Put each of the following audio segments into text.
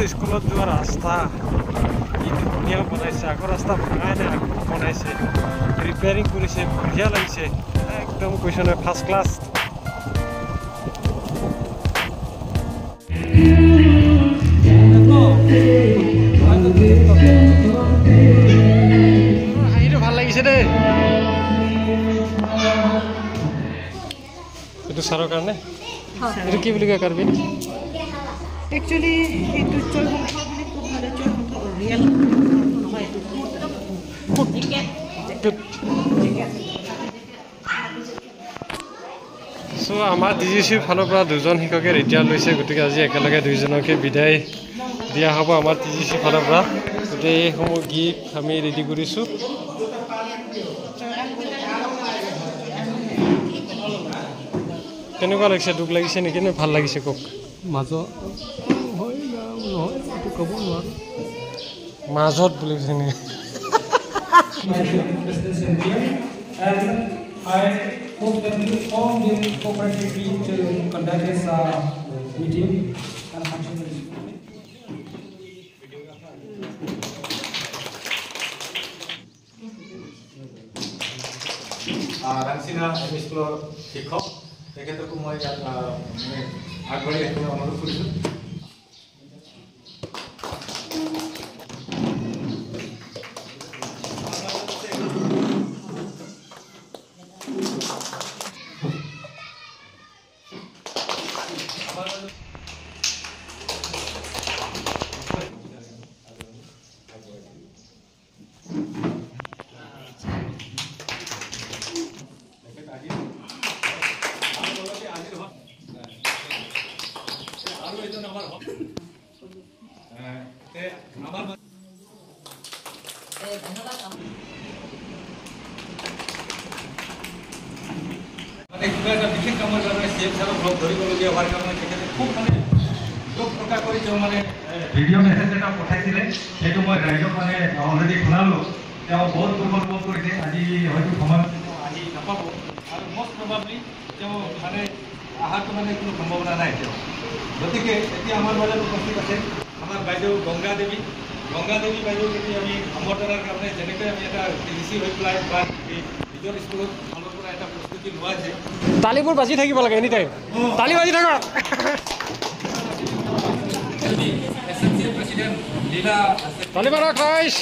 আগৰ স্কুলত যোৱা ৰাস্তা কি ধুনীয়া বনাইছে আগৰ ৰাস্তা ভাঙাই নাই আকৌ বনাইছে ৰিপেয়াৰিং কৰিছে বঢ়িয়া লাগিছে একদম কৈছো নহয় ফাৰ্ষ্ট ক্লাছ হাঁহিটো ভাল লাগিছে দেই এইটো ছাৰৰ কাৰণে এইটো কি বুলি কয় কাৰ্বি একচুয়ালি এইটো চৈবংশ বুলি খুব মানে চৈবংশ ৰিয়েল নহয় সো আমাৰ ডিজিচিৰ ফালৰ পৰা দুজন শিক্ষকে ৰিটায়াৰ লৈছে গতিকে আজি একেলগে দুইজনকে বিদায় দিয়া হ'ব আমাৰ ডিজিচিৰ ফালৰ পৰা গতিকে এইসমূহ গিফ্ট আমি ৰেডি কৰিছোঁ কেনেকুৱা লাগিছে দুখ লাগিছে নেকি নে ভাল লাগিছে কওক মাজত হয় নহয় এইটো ক'ব নোৱাৰোঁ মাজত বুলি কৈছে নেকি I hope that you all will cooperatively to conduct this meeting and function. Rangsina School শিক্ষক তেখেতকো মই আগবাঢ়ি আহিবলৈ অনুৰোধ কৰিছোঁ বিশেষ কামৰ কাৰণে CM ছাৰক লগ ধৰিবলগীয়া হোৱাৰ কাৰণে তেখেতে খুব মানে দুখ প্ৰকাশ কৰি তেওঁ মানে ভিডিঅ' মেছেজ এটা পঠাইছিলে সেইটো মই ৰাইজক মানে অলৰেডি শুনালোঁ তেওঁ বহুত দুৰ্বল বোধ কৰিছে আজি হয়তো সময় আজি নাপাব আৰু মষ্ট প্ৰবাবলি তেওঁ মানে অহাটো মানে কোনো সম্ভাৱনা নাই তেওঁ গতিকে এতিয়া আমাৰ মাজত উপস্থিত আছে আমাৰ বাইদেউ গংগা দেৱী বাইদেউক যদি আমি সম্বৰ্ধনাৰ কাৰণে যেনেকৈ আমি এটা ডিচি হৈ পেলাই বা নিজৰ স্কুলত ফালৰ পৰা এটা প্ৰস্তুতি লোৱা হৈছে তালিবোৰ বাজি থাকিব লাগে এনি টাইম তালি বাজি থাকক প্ৰেচিডেণ্ট লীলা তালি মাৰক ৰাইজ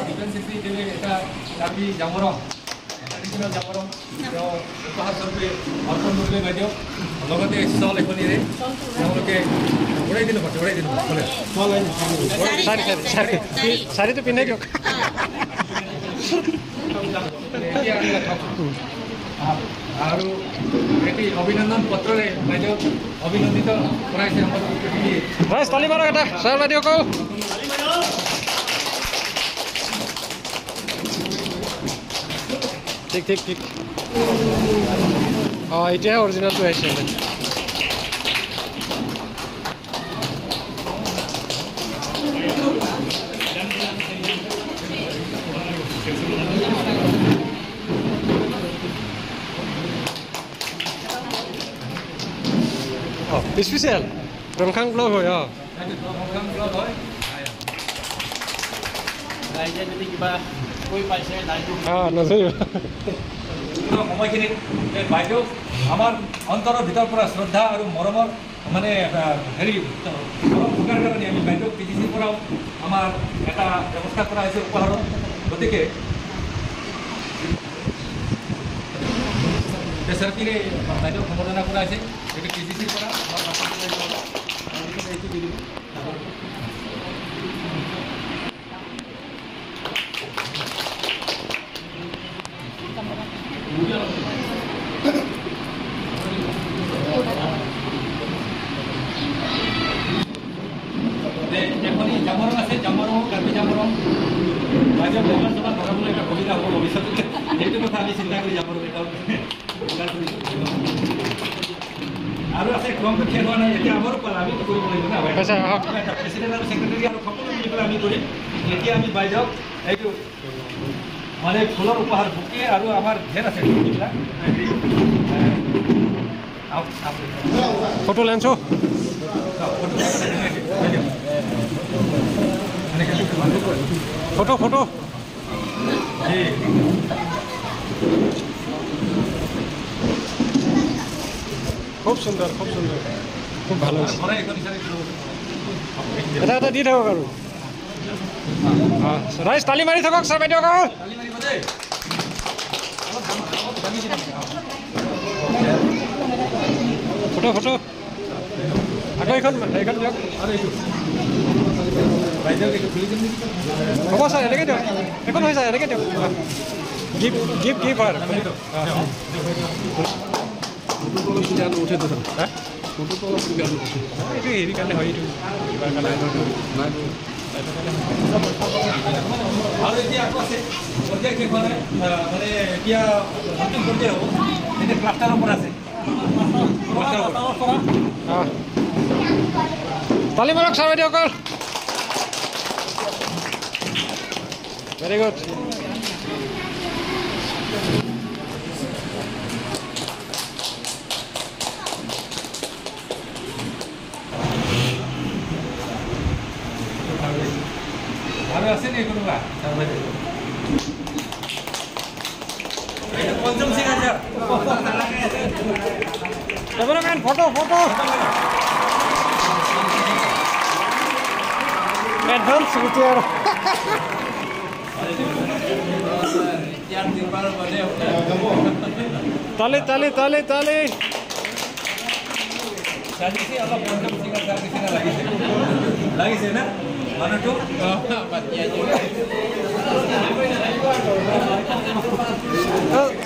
ডিফেন্স ছেক্ৰেটাৰী এটা দাবী জামৰং ট্ৰেডিশ্যনেল জামৰং তেওঁ উপহাৰ স্বৰূপে অৰ্পণ কৰিলে বাইদেউ লগতে ষ্টল এখনেৰে তেওঁলোকে উৰাই দিলোঁ চাৰিটো পিন্ধাই দিয়ক আৰু এটি অভিনন্দন পত্ৰৰে বাইদেউ অভিনন্দিত কৰাইছে আমাৰ ৰাইজ তালি মাৰক এটা ছাৰ বাইদেউকো ঠিক অঁ এতিয়াহে অৰিজিনেলটো আহিছে স্পেচিয়েল ৰংখাং ব্লগ হয় সময়খিনিত বাইদেউ আমাৰ অন্তৰৰ ভিতৰৰ পৰা শ্ৰদ্ধা আৰু মৰমৰ মানে হেৰি মৰম থকাৰ কাৰণে আমি বাইদেউক PGCৰ পৰাও আমাৰ এটা ব্যৱস্থা কৰা হৈছে উপহাৰৰ গতিকে বেচৰকাৰী বাইদেউক সম্বৰ্ধনা কৰা হৈছে এইটো PGCৰ পৰা এইটো দি দিব জামৰং আছে জামৰং কাৰ্বি জামৰং বাইদেউ বেমাৰ চেমাৰ ধৰাবলৈ এটা সুবিধা হ'ব ভৱিষ্যতে সেইটো কথা আমি চিন্তা কৰি জামৰং এটা আৰু আছে ক্ৰমটো শেষ হোৱা নাই এতিয়া আমাৰো পালা আমি কৰিব লাগিব না প্ৰেচিডেণ্ট আৰু ছেক্ৰেটাৰী আৰু সকলো মিলি পেলাই আমি কৰিম এতিয়া আমি বাইদেউক এইটো মানে ফুলৰ উপহাৰ বুকে আৰু আমাৰ ধেৰ আছে ফটো লেন্সো ফটো ফটো খুব সুন্দৰ খুব ভালো হৈছে এটা এটা দি থাকক আৰু ৰাইজ তালি মাৰি থাকক ছাৰ বাইদেউ ফটো ফটো আকৌ এইখন দিয়ক হ'ব ছাৰ এনেকৈ দিয়ক একো নহয় ছাৰ এনেকৈ দিয়ক গিফ্ট আৰু এইটো হেৰি কাৰণে হয় এইটো কিবাৰ কাৰণে আৰু এতিয়া আকৌ আছে প্ৰজেক্ট এখন মানে এতিয়া নতুন প্ৰজেক্ট হ'ব এতিয়া ক্লাষ্টাৰৰ পৰা আছে তালি মাৰক ছাৰ বাইদেউসকল ভেৰি গুড আৰু আছে নেকি কোনোবা পঞ্চম সিং আছে ফটো এডভান্স গুটি আৰু তালি তালি তালি তালি অলপ পঞ্চম সিং নিচিনা লাগিছে না মানুহটো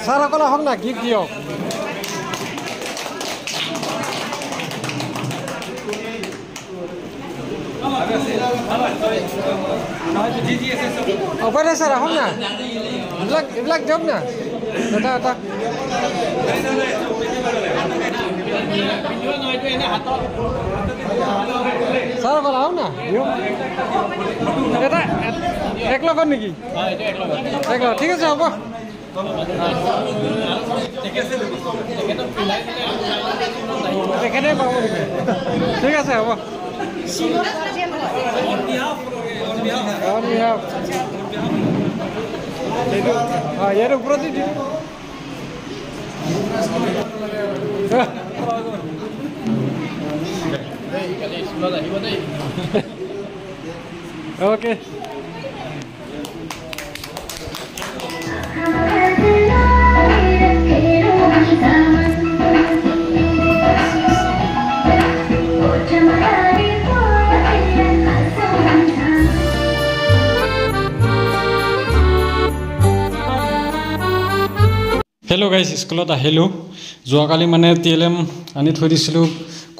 ছাৰসকল আহক না গিফ্ট দিয়ক উপায় নাই ছাৰ আহক না এইবিলাক দিয়ক না এটা এটা ছাৰসকল আহক না দিয়ক এটা এক লগত নেকি এক লগত ঠিক আছে হ'ব তেখেতে পাব নেকি ঠিক আছে হ'ব ইয়াৰ ওপৰতে দিম ওকে হেল্ল' গাইজ স্কুলত আহিলোঁ যোৱাকালি মানে TLM আনি থৈ দিছিলোঁ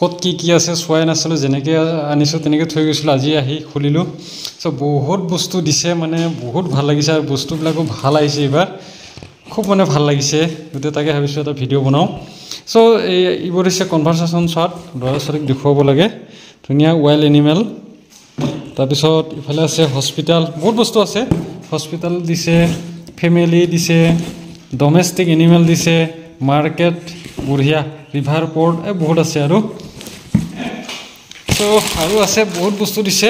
ক'ত কি আছে চোৱাই নাছিলোঁ যেনেকৈ আনিছোঁ তেনেকৈ থৈ গৈছিলোঁ আজি আহি খুলিলোঁ চ' বহুত বস্তু দিছে মানে বহুত ভাল লাগিছে আৰু বস্তুবিলাকো ভাল আহিছে এইবাৰ খুব মানে ভাল লাগিছে গতিকে তাকে ভাবিছোঁ এটা ভিডিঅ' বনাওঁ চ' এইবোৰ হৈছে কনভাৰ্চেশ্যন শ্বট ল'ৰা ছোৱালীক দেখুৱাব লাগে ধুনীয়া ৱাইল্ড এনিমেল তাৰপিছত ইফালে আছে হস্পিটেল বহুত বস্তু আছে হস্পিটেল দিছে ফেমিলি দিছে ডমেষ্টিক এনিমেল দিছে মাৰ্কেট বঢ়িয়া ৰিভাৰ পৰ্ট বহুত আছে আৰু চ' আৰু আছে বহুত বস্তু দিছে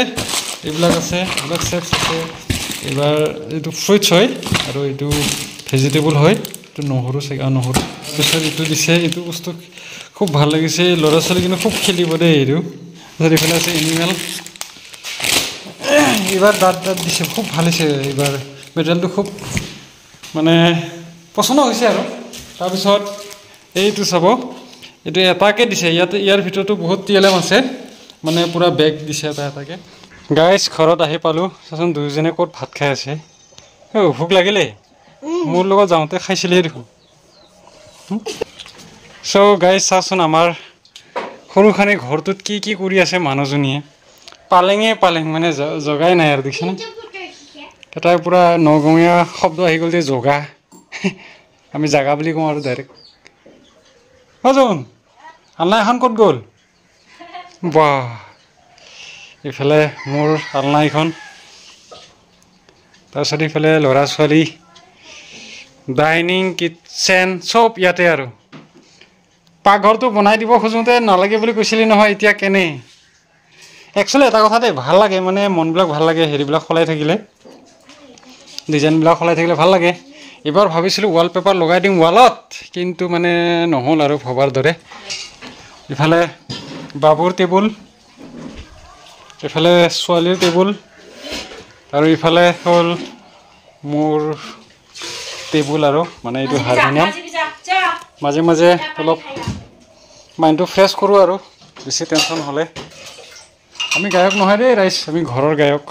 এইবিলাক আছে এইবিলাক চেপছ আছে এইবাৰ এইটো ফ্ৰুইটছ হয় আৰু এইটো ভেজিটেবল হয় এইটো নহৰু চাগে নহৰু তাৰপিছত এইটো দিছে এইটো বস্তু খুব ভাল লাগিছে ল'ৰা ছোৱালী কিন্তু খুব খেলিব দেই এইটো তাৰপিছত এইফালে আছে এনিমেল এইবাৰ দাঁত দিছে খুব ভাল হৈছে এইবাৰ মেটেৰিয়েলটো খুব মানে পচন্দ হৈছে আৰু তাৰপিছত এইটো চাব এইটো এটাকে দিছে ইয়াৰ ভিতৰতো বহুত TLM আছে মানে পুৰা বেগ দিছে এটাকে গাইজ ঘৰত আহি পালোঁ চাচোন দুয়োজনে ক'ত ভাত খাই আছে ভোক লাগিলে মোৰ লগত যাওঁতে খাইছিলেই দেখোন চ' গাইজ চাচোন আমাৰ সৰুখানি ঘৰটোত কি কৰি আছে মানুহজনীয়ে পালেং মানে জগাই নাই আৰু দেখিছেনে এটাই পুৰা নগমীয়া শব্দ আহি গ'ল যে জগা আমি জাগা বুলি কওঁ আৰু ডাইৰেক্ট অজন আলনা এখন ক'ত গ'ল বাহ এইফালে মোৰ আলনা এখন তাৰপিছত এইফালে ল'ৰা ছোৱালী ডাইনিং কিটচেন চব ইয়াতে আৰু পাকঘৰটো বনাই দিব খোজোঁতে নালাগে বুলি কৈছিলি নহয় এতিয়া কেনে একচুৱেলি এটা কথা দেই ভাল লাগে মানে মনবিলাক ভাল লাগে হেৰিবিলাক সলাই থাকিলে ডিজাইনবিলাক সলাই থাকিলে ভাল লাগে এবাৰ ভাবিছিলোঁ ৱালপেপাৰ লগাই দিম ৱালত কিন্তু মানে নহ'ল আৰু ভবাৰ দৰে ইফালে বাবুৰ টেবুল ইফালে ছোৱালীৰ টেবুল আৰু ইফালে হ'ল মোৰ টেবুল আৰু মানে এইটো হাৰমনিয়াম মাজে মাজে অলপ মাইণ্ডটো ফ্ৰেছ কৰোঁ আৰু বেছি টেনশ্যন হ'লে আমি গায়ক নহয় দেই ৰাইজ আমি ঘৰৰ গায়ক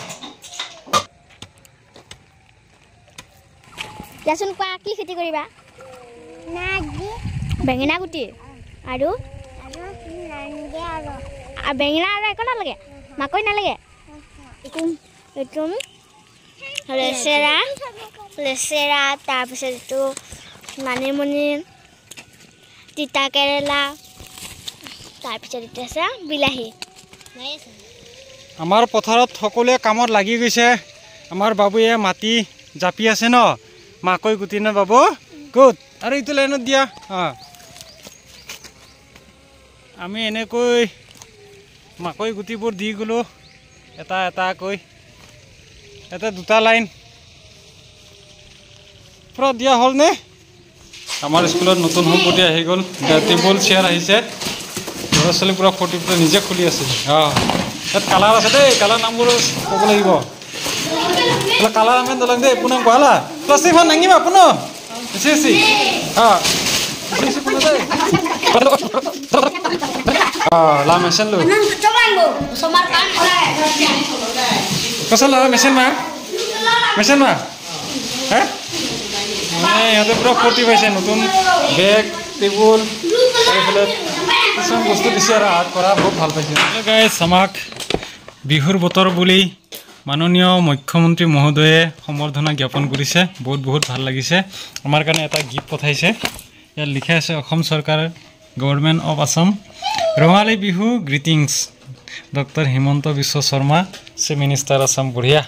ইয়াচোন কোৱা কি খেতি কৰিবা বেঙেনা গুটি আৰু বেঙেনা আৰু একো নালাগে মাকৈ নালাগে এইটো লেচেৰা তাৰপিছত এইটো মানিমুনি তিতা কেৰেলা তাৰপিছত এইটো আছে বিলাহী আমাৰ পথাৰত সকলোৱে কামত লাগি গৈছে আমাৰ বাবুয়ে মাটি জাপি আছে ন মাকৈ গুটি ন বাবু গুড আৰু এইটো লাইনত দিয়া আমি এনেকৈ মাকৈ গুটিবোৰ দি গ'লোঁ এটা এটাকৈ এটা দুটা লাইন পুৰা দিয়া হ'লনে আমাৰ স্কুলত নতুন সম্পত্তি আহি গ'ল টেবুল চেয়াৰ আহিছে ল'ৰা ছোৱালী পুৰা ফটো নিজে খুলি আছে ইয়াত কালাৰ আছে দেই কালাৰ নামবোৰ ক'ব লাগিব কালাৰ আমি নলং দেই পুনম কোৱালা প্লাষ্টিকখন নাঙিবা পুনম বেছি লা মেচিন লো কচল মেচিন মাৰ হে মানে ইহঁতে পুৰা ফূৰ্তি পাইছে নতুন বেগ টেবুল এইফালে কিছুমান বস্তু দিছে আৰু আৰ্ট কৰা বহুত ভাল পাইছে গাইজ আমাক বিহুৰ বতৰ বুলি মাননীয় মুখ্যমন্ত্ৰী মহোদয়ে সম্বৰ্ধনা জ্ঞাপন কৰিছে বহুত ভাল লাগিছে আমাৰ কাৰণে এটা গিফ্ট পঠাইছে ইয়াত লিখা আছে অসম চৰকাৰ government of Assam Rongali Bihu greetings doctor Himanta Biswa Sarma chief minister Assam বঢ়িয়া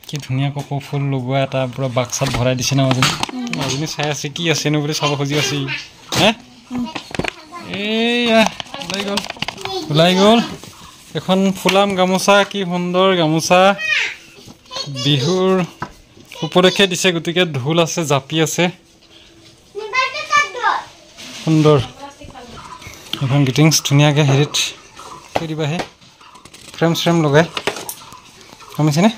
কি ধুনীয়া কপৌ ফুল লগোৱা এটা পুৰা বাক্সাত ভৰাই দিছে না মাজনী চাই আছে কি আছেনো বুলি চাব খুজি আছে হে এইয়া ওলাই গ'ল এখন ফুলাম গামোচা কি সুন্দৰ গামোচা বিহুৰ উপলক্ষে দিছে গতিকে ঢোল আছে জাপি আছে সুন্দৰ এখন গ্ৰিটিংছ ধুনীয়াকৈ হেৰিত থৈ দিবাহে ফ্ৰেম লগাই কমিছেনে